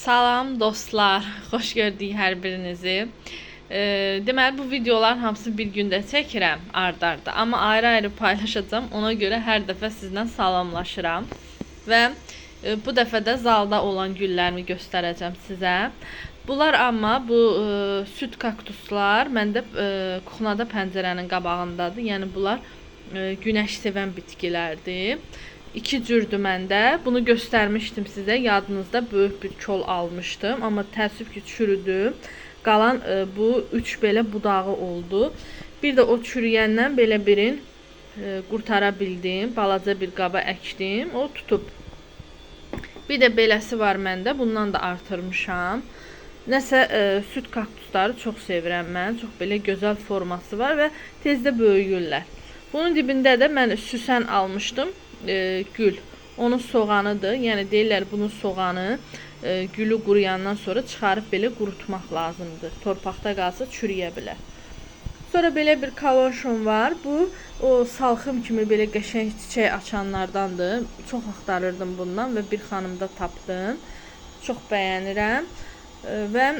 Salam dostlar, xoş gördük hər birinizi. Deməli bu videoların hamısını bir gündə çəkirəm ard-arda, amma ayrı-ayrı paylaşacağam. Ona görə hər dəfə sizlə salamlaşıram və bu dəfə də zalda olan güllərimi göstərəcəm sizə. Bunlar amma bu süd kaktuslar məndə kuxnada pəncərənin qabağındadır. Yəni bunlar günəş sevən bitkilərdir. İki cürdür məndə. Bunu göstərmişdim sizə. Yadınızda böyük bir kol almışdım. Amma təəssüf ki çürüdü. Qalan bu 3 belə budağı oldu. Bir də o çürüyəndən belə birin qurtara bildim. Balaca bir qaba əkdim. O tutub. Bir də beləsi var məndə. Bundan da artırmışam. Nəsə süd kaktusları çox sevirəm mən. Çox belə gözəl forması var və tezdə böyüyürlər. Bunun dibində də mən süsən almışdım. Gül. Onun soğanıdır. Yəni deyirlər bunun soğanı gülü quruyandan sonra çıxarıb belə qurutmaq lazımdır. Torpaqda qalsa çürüyə bilər. Sonra belə bir kalonşum var. Bu o salxım kimi belə qəşəng çiçək açanlardandır. Çox axtarırdım bundan və bir xanımda tapdım. Çox bəyənirəm və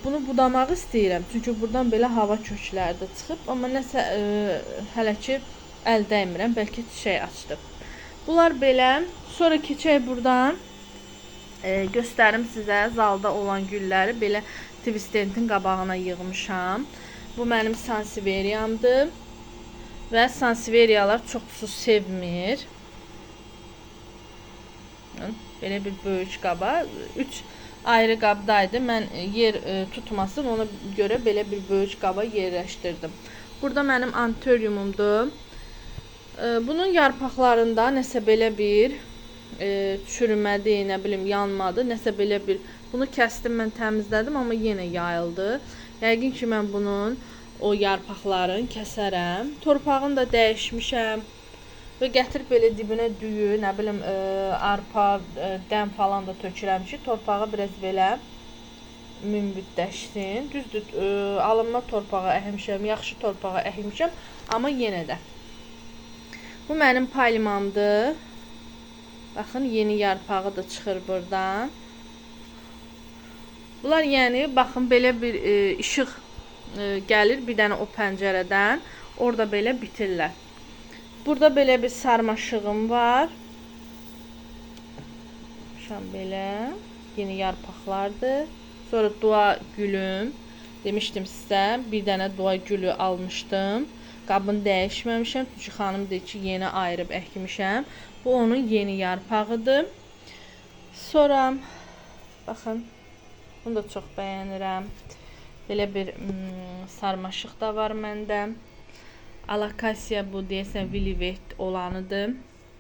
bunu budamaq istəyirəm. Çünki buradan belə hava kökləri də çıxıb, amma nəsə hələ ki əl dəymirəm. Bəlkə çiçək açdı. Bunlar belə. Sonra keçək buradan göstərim sizə zalda olan gülləri. Belə Twistentin qabağına yığmışam. Bu mənim sansiveriyamdır. Və sansiveriyalar çox su sevmir. Belə bir böyük qaba. 3 ayrı qabdaydı. Mən yer tutmasın, ona görə belə bir böyük qaba yerləşdirdim. Burada mənim antoriumumdur. Bunun yarpaqlarında nəsə belə bir çürümədi, nə bilim yanmadı, nəsə belə bir. Bunu kəsdim, mən təmizlədim, amma yenə yayıldı. Yəqin ki mən bunun o yarpaqlarını kəsərəm. Torpağını da dəyişmişəm və gətirib belə dibinə düyü, nə bilim arpa, dən falan da tökürəm ki, torpağı biraz belə mümbüddəşsin. Düzdür, alınma torpağı əhmişəm, yaxşı torpağı əhmişəm, amma yenə də. Bu mənim palmamdır. Baxın, yeni yarpağı da çıxır buradan. Bunlar yəni, baxın, belə bir işıq gəlir bir dənə o pəncərədən. Orada belə bitirlər. Burada belə bir sarmaşığım var. Şam belə. Yeni yarpaqlardır. Sonra dua gülüm. Demişdim sizə, bir dənə dua gülü almışdım. Qabını dəyişməmişəm. Çünki xanım deyir ki, yeni ayırıb əkmişəm. Bu onun yeni yarpağıdır. Sonra baxın, bunu da çox bəyənirəm. Belə bir sarmaşıq da var məndə. Alakasiya bu deyəsən Vilivet olanıdır.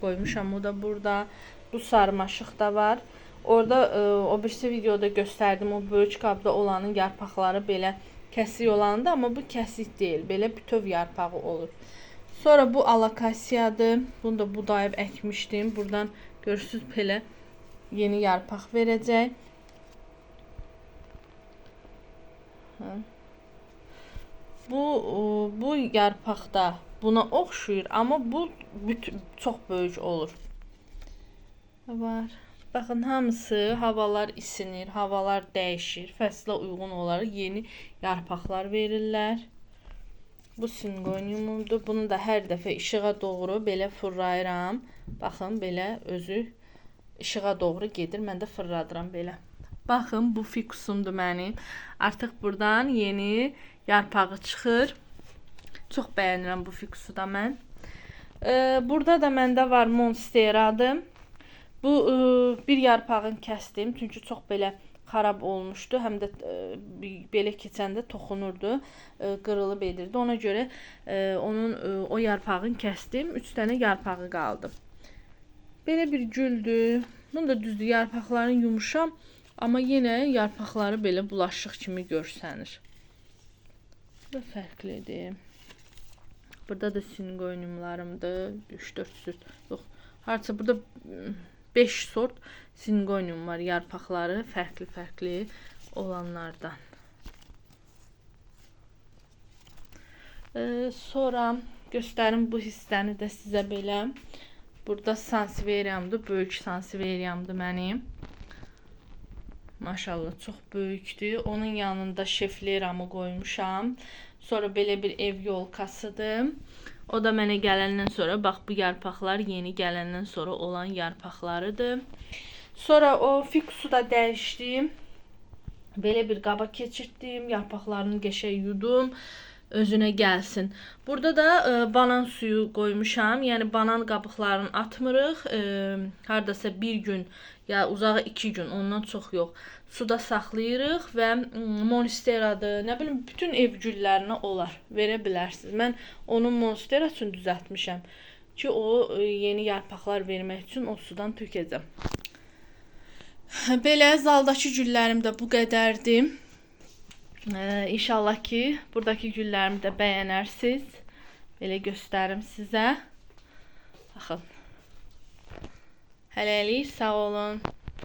Qoymuşam o da burada. Bu sarmaşıq da var. Orada o birisi videoda göstərdim. O böyük qabda olanın yarpaqları belə kəsik olandı, amma bu kəsik deyil. Belə bütöv yarpağı olur. Sonra bu alakasiyadır. Bunu da budayıb əkmişdim. Buradan görürsünüz belə yeni yarpaq verəcək. Bu yarpaqda buna oxşuyur, amma bu çox böyük olur. Var. Baxın, hamısı havalar isinir, havalar dəyişir. Fəslə uyğun olaraq yeni yarpaqlar verirlər. Bu singoniumumdur. Bunu da hər dəfə işığa doğru belə fırlayıram. Baxın, belə özü işığa doğru gedir. Mən də fırladıram belə. Baxın, bu fikusumdur mənim. Artıq buradan yeni yarpağı çıxır. Çox bəyənirəm bu fikusu da mən. Burada da məndə var monsteradır. Bu bir yarpağını kəsdim. Çünki çox belə xarab olmuşdu. Həm də belə keçəndə toxunurdu. Qırılıb edirdi. Ona görə onun o yarpağını kəsdim. 3 dənə yarpağı qaldı. Belə bir güldür. Bunun da düzdür, yarpaqların yumuşam. Amma yenə yarpaqları belə bulaşıq kimi görsənir. Bu da fərqlidir. Burada da singoniumlarımdır. 3-4 sort. Yox, harca burada 5 sort singonium var, yarpaqları fərqli-fərqli olanlardan. Sonra göstərim bu hissəni də sizə belə. Burada sansiveriyamdır, böyük sansiveriyamdır mənim. Maşallah çox böyükdür. Onun yanında şefleramı qoymuşam. Sonra belə bir ev yolkasıdır. O da mənə gələndən sonra, bax bu yarpaqlar yeni gələndən sonra olan yarpaqlarıdır. Sonra o fiksu da dəyişdim. Belə bir qaba keçirtdim. Yarpaqlarını qəşəng yudum. Özünə gəlsin. Burada da banan suyu qoymuşam. Yəni banan qabıqlarını atmırıq. Hardasa bir gün ya uzağı 2 gün, ondan çox yox. Suda saxlayırıq və monsteradır, nə bilim bütün ev güllərinə olar, verə bilərsiniz. Mən onun monstera üçün düzəltmişəm ki, o yeni yarpaqlar vermək üçün o sudan tökəcəm. Belə zaldakı güllərim də bu qədərdir. İnşallah ki, buradakı güllərimi də bəyənərsiniz. Belə göstərim sizə. Baxın. Hələlik sağ olun.